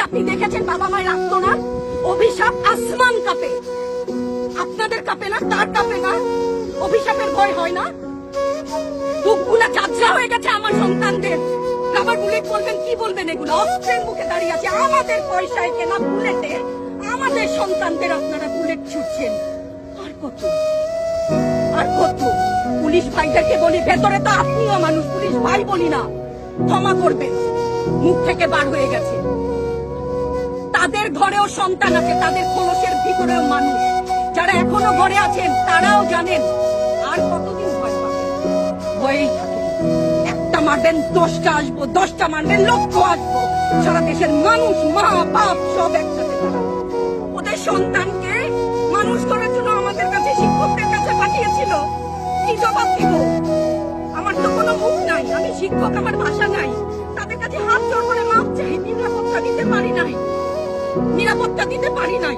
আপনি দেখেছেন বাবা মায়ের আত্মনা? অভিশাপ আসমান কাঁপে, আপনাদের কাঁপে না? তার কাঁপে না? অভিশাপের ভয় হয় না? বুকগুলা ঝাঁঝরা হয়ে গেছে আমার সন্তানদের। রাবার বুলেট বলবেন, কি বলবেন? এগুলো অস্ত্রের মুখে দাঁড়িয়ে আছে, আমাদের পয়সায় কেনা বুলেটে আমাদের সন্তানদের আপনারা বুলেট ছুটছেন। আর কত, আর কত? পুলিশ ভাইদেরকে বলি, ভেতরে তো আপনিও মানুষ, পুলিশ ভাই বলি না, ক্ষমা করবেন, মুখ থেকে বার হয়ে গেছে। তাদের ঘরেও সন্তান আছে, তাদের খোলসের ভিতরেও মানুষ। যারা এখনো ঘরে আছেন তারাও জানেন আর কতদিন ভয় পাবেন। ভয়েই থাকে, একটা মারবেন 10টা আসবো, 10টা মারবেন লক্ষ আসবো। সারা দেশের মানুষ, মা বাপ সব একসাথে দাঁড়াবে। ওদের সন্তানকে মানুষ করার জন্য আমাদের কাছে, শিক্ষকদের কাছে পাঠিয়েছিল। কি জবাব দিব? আমার তো কোনো মুখ নাই, আমি শিক্ষক, আমার ভাষা নাই। তাদের কাছে হাত জোড় করে মাপ চাই, নিরাপত্তা দিতে পারি নাই, নিরাপত্তা দিতে পারি নাই।